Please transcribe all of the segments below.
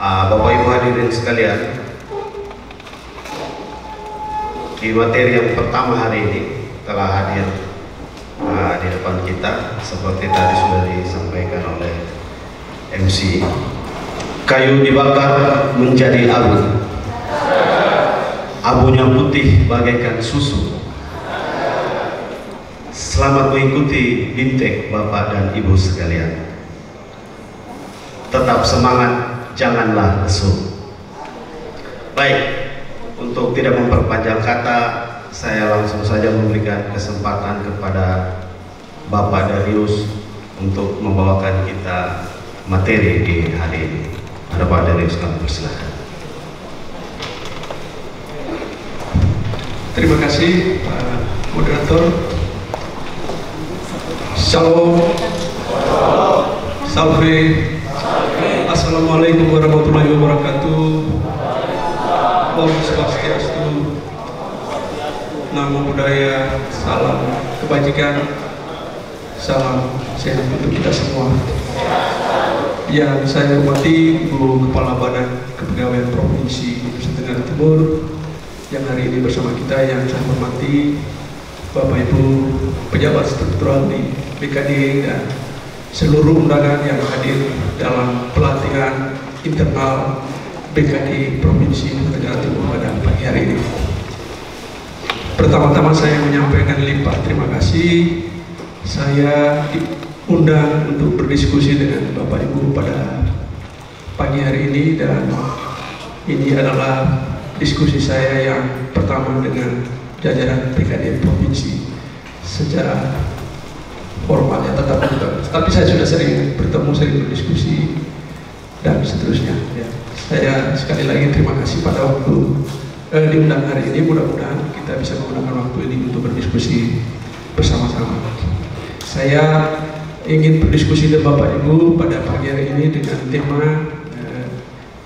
Bapak Ibu hadirin sekalian, di materi yang pertama hari ini telah hadir di depan kita seperti tadi sudah disampaikan oleh MC. Kayu dibakar menjadi abu, abunya putih bagaikan susu. Selamat mengikuti Bimtek Bapak dan Ibu sekalian. Tetap semangat, janganlah lesu. Baik, untuk tidak memperpanjang kata, saya langsung saja memberikan kesempatan kepada Bapak Darius untuk membawakan kita materi di hari ini. Ada Pak Darius, kami persilahkan. Terima kasih Pak Moderator. Shalom. Salve. Assalamualaikum warahmatullahi wabarakatuh. Om Swastiastu. Namo Buddhaya. Salam kebajikan. Salam sehat untuk kita semua. Yang saya hormati Ibu Kepala Badan Kepegawaian Provinsi Nusa Tenggara Timur, yang hari ini bersama kita, yang saya hormati Bapak Ibu pejabat struktural di BKD dan seluruh undangan yang hadir dalam pelatihan internal BKD Provinsi Nusa Tenggara Timur pada pagi hari ini. Pertama-tama saya menyampaikan limpah terima kasih. Saya diundang untuk berdiskusi dengan Bapak Ibu pada pagi hari ini, dan ini adalah diskusi saya yang pertama dengan jajaran BKD Provinsi secara formal ya, tetap muka. Tapi saya sudah sering bertemu, sering berdiskusi dan seterusnya ya. Saya sekali lagi terima kasih pada waktu diundang hari ini. Mudah-mudahan kita bisa menggunakan waktu ini untuk berdiskusi bersama-sama. Saya ingin berdiskusi dengan Bapak Ibu pada pagi hari ini dengan tema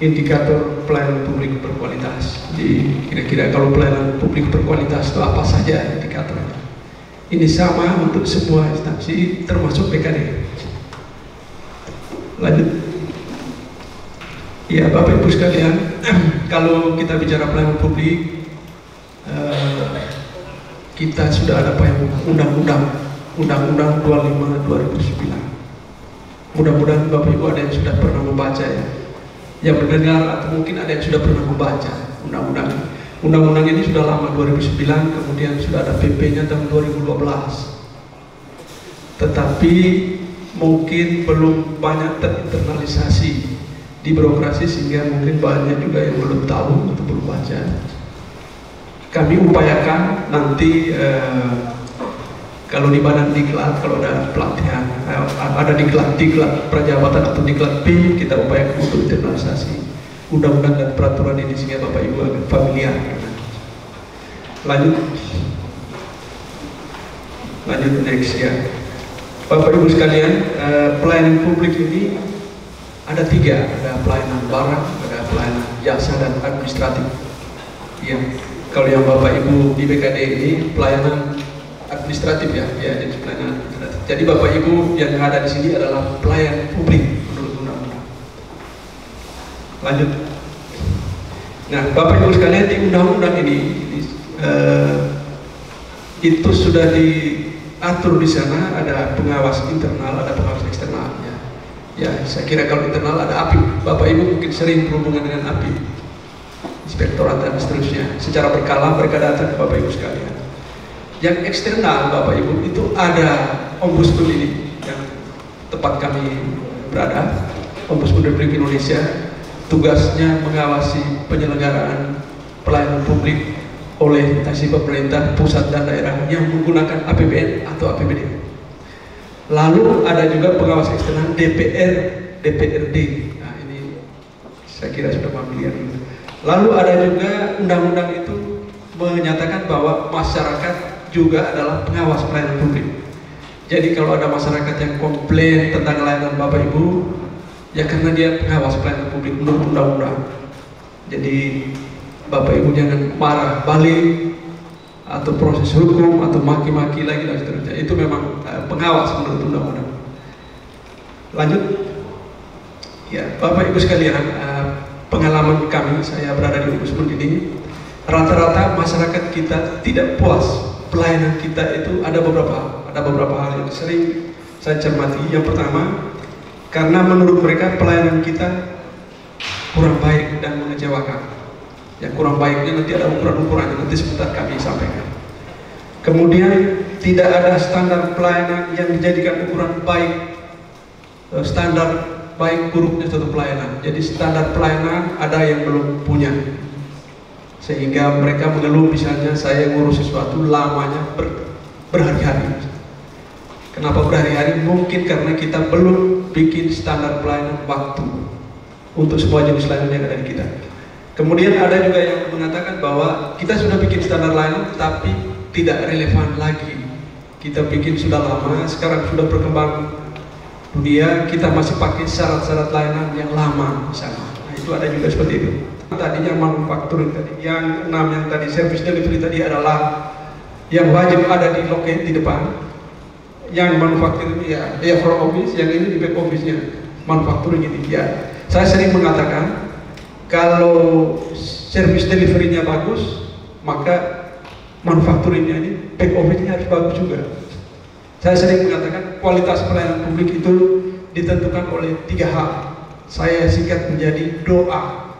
indikator pelayanan publik berkualitas. Jadi kira-kira kalau pelayanan publik berkualitas itu apa saja indikatornya? Ini sama untuk semua instansi termasuk BKD. Lanjut. Ya Bapak Ibu sekalian, kalau kita bicara pelayanan publik, kita sudah ada Undang-Undang 25/2009. Mudah-mudahan Bapak Ibu ada yang sudah pernah membaca ya, yang mendengar, atau mungkin ada yang sudah pernah membaca undang-undang. Undang-undang ini sudah lama, 2009, kemudian sudah ada PP-nya tahun 2012. Tetapi mungkin belum banyak terinternalisasi di birokrasi, sehingga mungkin banyak juga yang belum tahu atau belum baca. Kami upayakan nanti kalau di badan diklat, kalau ada pelatihan, ada diklat prajabatan atau diklat B, kita upayakan untuk internalisasi undang-undang dan peraturan ini sehingga Bapak Ibu agak familiar. Lanjut next ya. Bapak Ibu sekalian, pelayanan publik ini ada tiga, ada pelayanan barang, ada pelayanan jasa, dan administratif. Ya, kalau yang Bapak Ibu di BKD ini pelayanan administratif ya, jadi pelayanan administratif. Jadi Bapak Ibu yang ada di sini adalah pelayan publik menurut undang-undang. Lanjut. Nah, Bapak Ibu sekalian, di undang-undang ini itu sudah diatur di sana, ada pengawas internal, ada pengawas eksternal ya. Ya, saya kira kalau internal ada APIP. Bapak Ibu mungkin sering berhubungan dengan APIP, inspektorat dan seterusnya. Secara berkala mereka datang ke Bapak Ibu sekalian. Yang eksternal Bapak Ibu itu ada Ombudsman ini yang tempat kami berada, Ombudsman Republik Indonesia. Tugasnya mengawasi penyelenggaraan pelayanan publik oleh instansi pemerintah pusat dan daerah yang menggunakan APBN atau APBD. Lalu ada juga pengawas eksternal DPRD. Nah, ini saya kira sudah familiar. Lalu ada juga undang-undang itu menyatakan bahwa masyarakat juga adalah pengawas pelayanan publik. Jadi kalau ada masyarakat yang komplain tentang layanan Bapak Ibu, ya karena dia pengawas pelayanan publik menurut undang-undang. Jadi Bapak Ibu jangan marah balik atau proses hukum atau maki-maki lagi dan seterusnya. Itu memang pengawas menurut undang-undang. Lanjut. Ya, Bapak Ibu sekalian, pengalaman kami, saya berada di ombudsman ini, rata-rata masyarakat kita tidak puas pelayanan kita itu. Ada beberapa hal yang sering saya cermati. Yang pertama, karena menurut mereka pelayanan kita kurang baik dan mengecewakan. Yang kurang baiknya nanti ada ukuran-ukurannya, nanti sebentar kami sampaikan. Kemudian tidak ada standar pelayanan yang dijadikan ukuran baik, standar baik buruknya suatu pelayanan. Jadi standar pelayanan ada yang belum punya, sehingga mereka mengeluh misalnya saya ngurus sesuatu lamanya berhari-hari. Kenapa berhari-hari? Mungkin karena kita belum bikin standar pelayanan waktu untuk semua jenis layanan yang ada di kita. Kemudian ada juga yang mengatakan bahwa kita sudah bikin standar layanan tapi tidak relevan lagi. Kita bikin sudah lama, sekarang sudah berkembang dunia, kita masih pakai syarat-syarat layanan yang lama misalnya. Nah, itu ada juga seperti itu. Tadinya manufacturing tadi, yang 6 yang tadi service delivery tadi adalah yang wajib ada di loket di depan. Yang manufacturing ya front office, yang ini di back office-nya manufacturing ini ya. Saya sering mengatakan kalau service delivery-nya bagus, maka manufacturing-nya ini back office-nya harus bagus juga. Saya sering mengatakan kualitas pelayanan publik itu ditentukan oleh 3 hal. Saya singkat menjadi doa.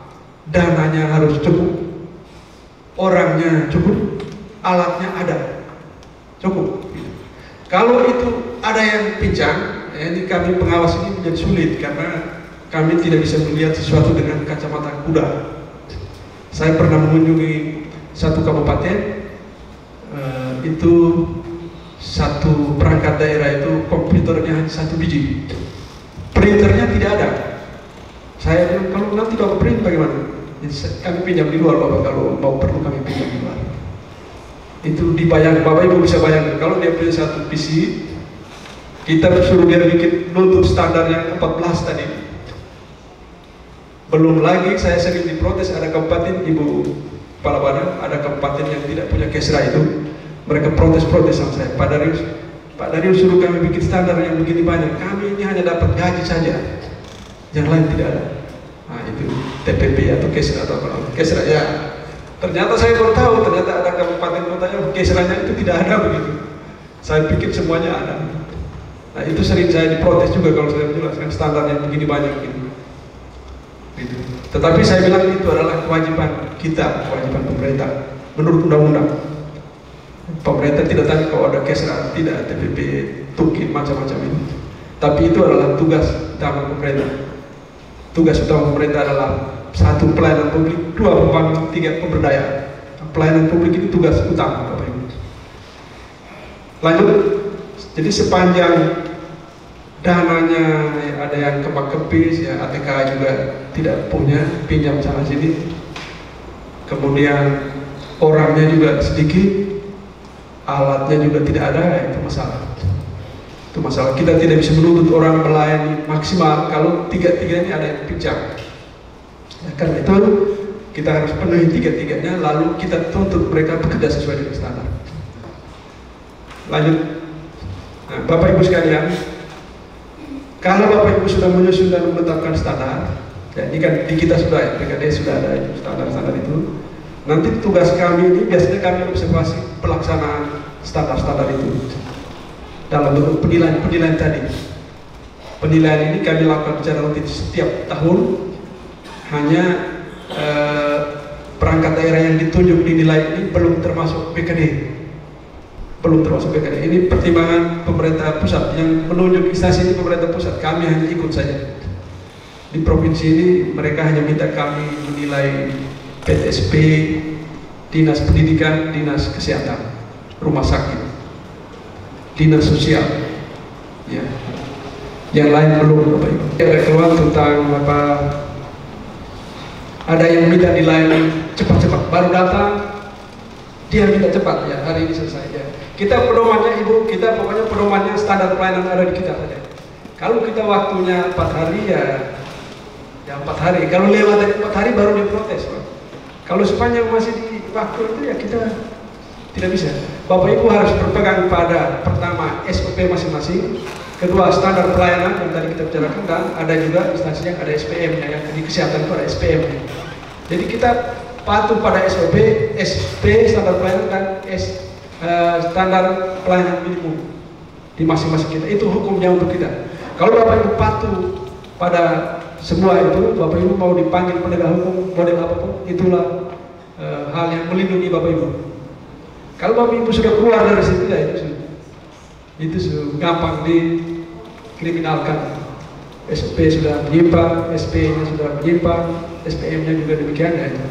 Dananya harus cukup, orangnya cukup, alatnya ada, cukup. Kalau itu ada yang pincang, ini kami pengawas ini menjadi sulit karena kami tidak bisa melihat sesuatu dengan kacamata kuda. Saya pernah mengunjungi satu kabupaten, itu satu perangkat daerah itu komputernya hanya 1 biji, printernya tidak ada. Saya bilang, kalau nanti Bapak print bagaimana? Kami pinjam di luar Bapak, kalau mau perlu kami pinjam di luar. Itu dibayang, Bapak Ibu bisa bayangkan, kalau dia punya 1 PC, kita suruh dia bikin nuntut standar yang 14 tadi. Belum lagi saya sering diprotes, ada kabupaten, Ibu Kepala Badan, ada kabupaten yang tidak punya kesra itu. Mereka protes-protes sama saya, Pak Darius suruh kami bikin standar yang begini banyak, kami ini hanya dapat gaji saja, yang lain tidak ada. Nah itu TPP atau kesra atau apa? Kesra ya. Ternyata saya baru tahu, ternyata ada kabupaten kotanya kesranya itu tidak ada begitu. Saya pikir semuanya ada. Nah itu sering saya diprotes juga kalau saya menjelaskan standar yang begini banyak gitu. Tetapi saya bilang itu adalah kewajiban kita, kewajiban pemerintah menurut undang-undang. Pemerintah tidak tanya kalau ada kesra, tidak TPP, tukin macam-macam ini. Tapi itu adalah tugas utama pemerintah. Tugas utama pemerintah adalah 1 pelayanan publik, 2 pembangunan, 3 pemberdayaan. Pelayanan publik ini tugas utama, Bapak Ibu. Lanjut, jadi sepanjang dananya ya, ada yang kebak-kebis, ya ATK juga tidak punya, pinjam sana sini. Kemudian orangnya juga sedikit, alatnya juga tidak ada, ya, itu masalah. Itu masalah. Kita tidak bisa menuntut orang melayani maksimal kalau 3-3 ini ada yang pincang. Nah, karena itu kita harus penuhi 3-3-nya, lalu kita tuntut mereka bekerja sesuai dengan standar. Lanjut, nah, Bapak Ibu sekalian, kalau Bapak Ibu sudah menyusun dan menetapkan standar, ya ini kan di kita sudah, ya, PKD sudah ada standar-standar itu. Nanti tugas kami ini biasanya kami observasi pelaksanaan standar-standar itu dalam bentuk penilaian tadi. Penilaian ini kami lakukan secara rutin setiap tahun. Hanya perangkat daerah yang ditunjuk dinilai ini belum termasuk PKD, belum termasuk PKD. Ini pertimbangan pemerintah pusat yang menunjuk instansi ini, pemerintah pusat. Kami hanya ikut saja. Di provinsi ini mereka hanya minta kami menilai PTSP, dinas pendidikan, dinas kesehatan, rumah sakit, dinas sosial, ya. Yang lain belum, Bapak Ibu. Ada keluar tentang apa? Ada yang minta dilayani cepat-cepat, baru datang dia minta cepat, ya hari ini selesai, ya. Kita pedomannya Ibu, kita pokoknya pedomannya standar pelayanan ada di kita saja. Kalau kita waktunya 4 hari ya 4 hari. Kalau lewat dari 4 hari baru diprotes, Pak. Kalau sepanjang masih di waktu itu ya kita tidak bisa. Bapak Ibu harus berpegang pada pertama SOP masing-masing, Kedua, standar pelayanan yang tadi kita bicarakan, dan ada juga instansi yang ada SPM-nya, yang di kesehatan itu ada SPM-nya. Jadi kita patuh pada SOP, SP standar pelayanan, dan standar pelayanan minimum di masing-masing kita. Itu hukumnya untuk kita. Kalau Bapak Ibu patuh pada semua itu, Bapak Ibu mau dipanggil penegak hukum model apapun, itulah hal yang melindungi Bapak Ibu. Kalau Bapak Ibu sudah keluar dari situ, ya itu gampang dikriminalkan. SOP sudah menyimpang, SP-nya sudah menyimpang, SPM-nya juga demikian, ya itu.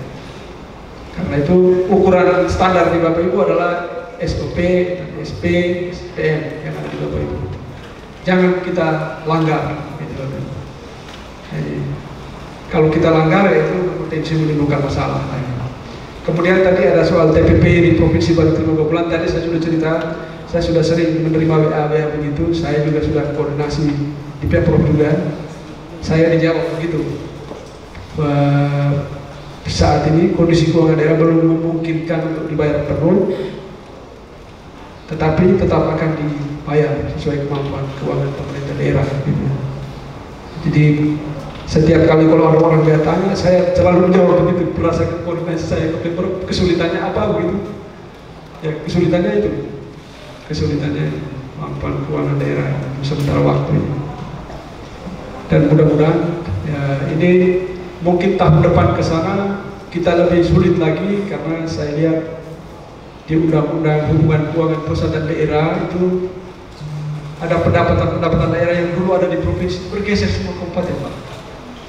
Karena itu ukuran standar di Bapak Ibu adalah SOP, SP, SPM yang ada di Bapak Ibu. Jangan kita langgar, gitu Bapak Ibu. Jadi, kalau kita langgar, itu potensi menimbulkan masalah. Kemudian tadi ada soal TPP di Provinsi Baru Terima Kepulauan. Tadi saya sudah cerita, saya sudah sering menerima WA begitu. Saya juga sudah koordinasi di Pemprov juga. Saya dijawab begitu. Saat ini kondisi keuangan daerah belum memungkinkan untuk dibayar penuh, tetapi tetap akan dibayar sesuai kemampuan keuangan pemerintah daerah. Gitu. Jadi setiap kali kalau ada orang bertanya, saya selalu menjawab begitu. Berdasarkan koordinasi saya ke Pemprov, kesulitannya apa begitu? Ya kesulitannya itu, kemampuan keuangan daerah sementara waktu ini. Dan mudah-mudahan ya, ini mungkin tahun depan ke sana kita lebih sulit lagi, karena saya lihat di undang-undang hubungan keuangan pusat dan daerah itu ada pendapatan daerah yang dulu ada di provinsi bergeser semua kabupaten, Pak.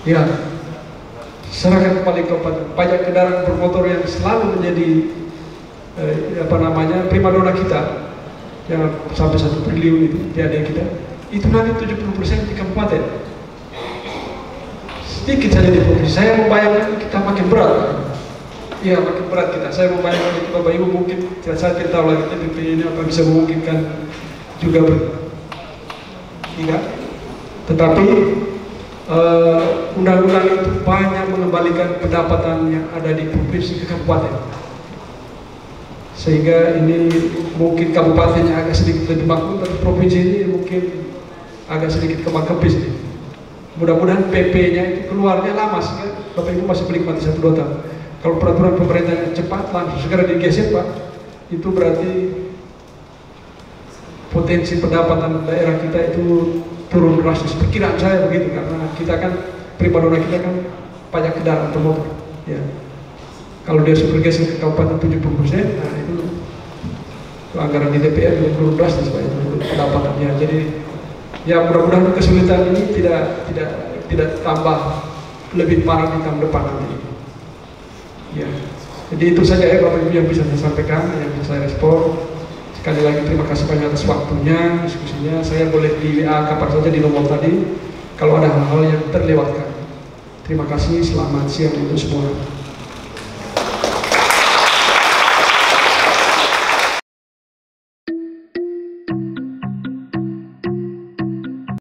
Ya, serahkan kembali kabupaten. Pajak kendaraan bermotor yang selalu menjadi primadona kita, yang sampai 1 triliun itu PAD kita, itu nanti 70% di kabupaten. Sedikit saja di provinsi. Saya membayangkan kita makin berat. Iya, makin berat kita. Saya membayangkan itu Bapak Ibu mungkin saya tidak tahu lagi TPP ini apa bisa memungkinkan juga tidak. Tetapi undang-undang itu banyak mengembalikan pendapatan yang ada di provinsi ke kabupaten, sehingga ini mungkin kabupatennya agak sedikit lebih makmur, tapi provinsi ini mungkin agak sedikit kebang-kebis nih. Mudah-mudahan PP-nya itu keluarnya lama, sehingga Bapak Ibu masih menikmati 1-2 tahun. Kalau peraturan pemerintah yang cepat langsung segera digeser, Pak, itu berarti potensi pendapatan daerah kita itu turun drastis. Perkiraan saya begitu, karena kita kan primadona kita kan pajak kendaraan bermotor. Ya. Kalau dia bergeser ke kabupaten 70%, nah itu anggaran di DPR juga turun drastis, Pak, itu pendapatannya. Jadi ya mudah-mudahan kesulitan ini tidak tambah lebih parah di tahun depan nanti. Ya. Jadi itu saja ya Bapak Ibu yang bisa saya sampaikan, yang bisa saya respon. Sekali lagi terima kasih banyak atas waktunya, diskusinya. Saya boleh di WA kapan saja di nomor tadi kalau ada hal-hal yang terlewatkan. Terima kasih, selamat siang untuk semua.